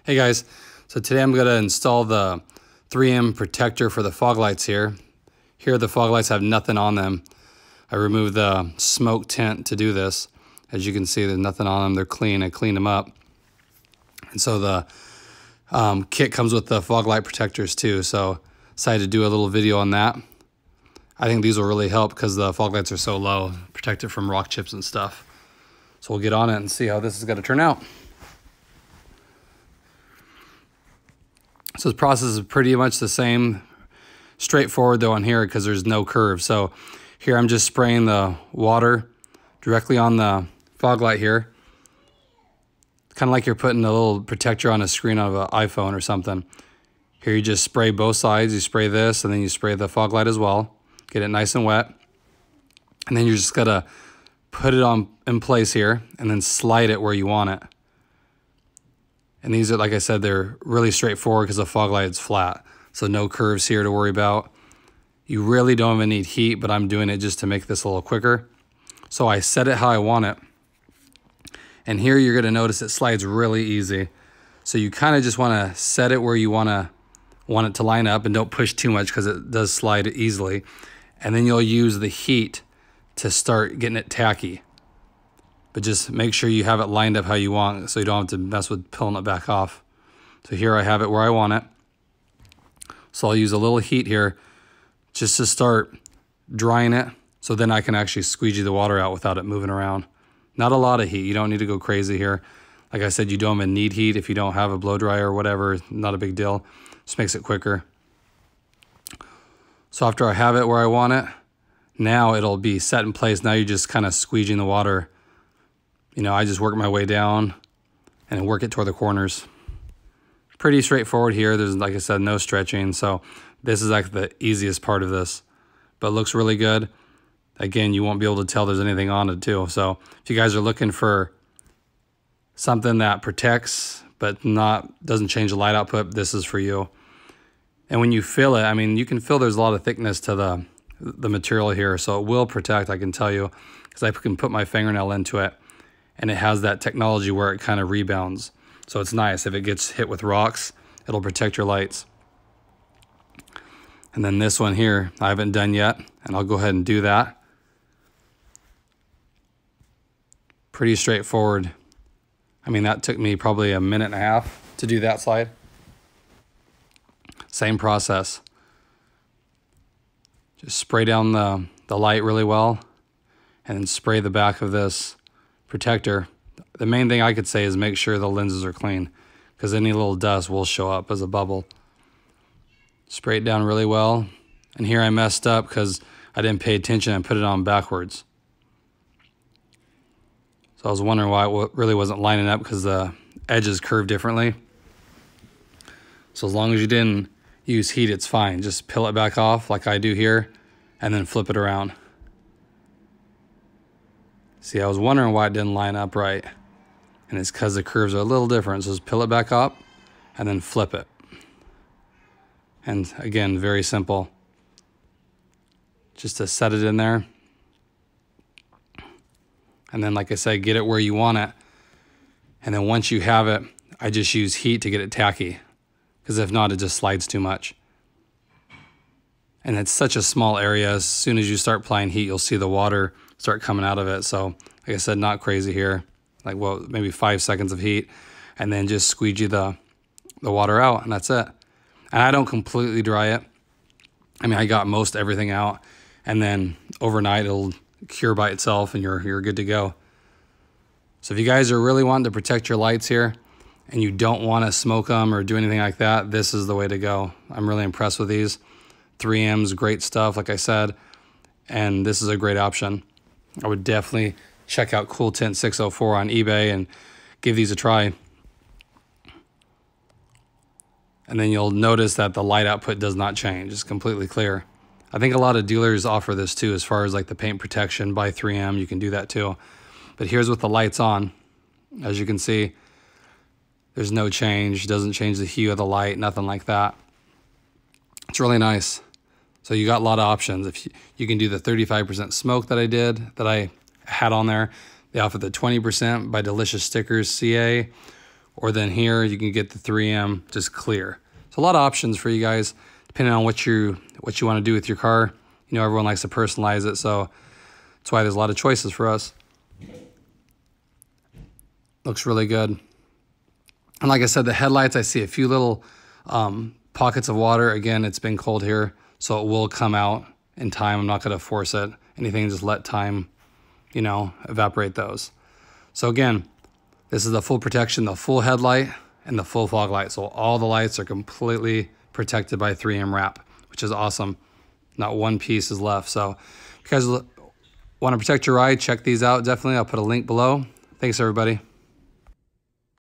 Hey guys, so today I'm going to install the 3M protector for the fog lights here. Here the fog lights have nothing on them. I removed the smoke tint to do this. As you can see, there's nothing on them. They're clean. I cleaned them up. And so the kit comes with the fog light protectors too. So decided to do a little video on that. I think these will really help because the fog lights are so low, protect it from rock chips and stuff. So we'll get on it and see how this is going to turn out. So the process is pretty much the same, straightforward though on here because there's no curve. So here I'm just spraying the water directly on the fog light here. Kind of like you're putting a little protector on a screen of an iPhone or something. Here you just spray both sides. You spray this and then you spray the fog light as well. Get it nice and wet. And then you're just gonna put it in place here and then slide it where you want it. And these are, like I said, they're really straightforward because the fog light is flat. So no curves here to worry about. You really don't even need heat, but I'm doing it just to make this a little quicker. So I set it how I want it. And here you're gonna notice it slides really easy. So you kind of just wanna set it where you want it to line up and don't push too much because it does slide easily. And then you'll use the heat to start getting it tacky. But just make sure you have it lined up how you want so you don't have to mess with pulling it back off. So here I have it where I want it. So I'll use a little heat here just to start drying it so then I can actually squeegee the water out without it moving around. Not a lot of heat. You don't need to go crazy here. Like I said, you don't even need heat if you don't have a blow dryer or whatever. Not a big deal. Just makes it quicker. So after I have it where I want it, now it'll be set in place. Now you're just kind of squeegeeing the water. You know, I just work my way down and work it toward the corners. Pretty straightforward here. There's, like I said, no stretching. So this is like the easiest part of this, but it looks really good. Again, you won't be able to tell there's anything on it too. So if you guys are looking for something that protects but doesn't change the light output, this is for you. And when you fill it, I mean, you can feel there's a lot of thickness to the material here, so it will protect, I can tell you, because I can put my fingernail into it. And it has that technology where it kind of rebounds. So it's nice. If it gets hit with rocks, it'll protect your lights. And then this one here, I haven't done yet, and I'll go ahead and do that. Pretty straightforward. I mean, that took me probably a minute and a half to do that slide. Same process. Just spray down the light really well, and then spray the back of this protector. The main thing I could say is make sure the lenses are clean because any little dust will show up as a bubble. Spray it down really well. And here I messed up because I didn't pay attention and put it on backwards. So I was wondering why it really wasn't lining up because the edges curve differently. So as long as you didn't use heat, it's fine. Just peel it back off like I do here and then flip it around. See, I was wondering why it didn't line up right. And it's because the curves are a little different. So just peel it back up and then flip it. And again, very simple. Just to set it in there. And then, like I said, get it where you want it. And then once you have it, I just use heat to get it tacky. Because if not, it just slides too much. And it's such a small area. As soon as you start applying heat, you'll see the water start coming out of it. So like I said, not crazy here. Like, well, maybe 5 seconds of heat and then just squeegee the water out and that's it. And I don't completely dry it. I mean, I got most everything out and then overnight it'll cure by itself and you're good to go. So if you guys are really wanting to protect your lights here and you don't want to smoke them or do anything like that, this is the way to go. I'm really impressed with these. 3M's great stuff, like I said, and this is a great option. I would definitely check out CoolTint 604 on eBay and give these a try. And then you'll notice that the light output does not change. It's completely clear. I think a lot of dealers offer this too, as far as like the paint protection by 3M. You can do that too. But here's with the lights on. As you can see, there's no change. It doesn't change the hue of the light, nothing like that. It's really nice. So you got a lot of options. If you can do the 35% smoke that I had on there. They offer the 20% by Delicious Stickers CA, or then here you can get the 3M just clear. So a lot of options for you guys, depending on what you want to do with your car. You know, everyone likes to personalize it, so that's why there's a lot of choices for us. Looks really good. And like I said, the headlights, I see a few little pockets of water. Again, it's been cold here, so it will come out in time. I'm not going to force it. Anything, just let time, you know, evaporate those. So again, this is the full protection, the full headlight, and the full fog light. So all the lights are completely protected by 3M wrap, which is awesome. Not one piece is left. So if you guys want to protect your ride, check these out. Definitely, I'll put a link below. Thanks, everybody.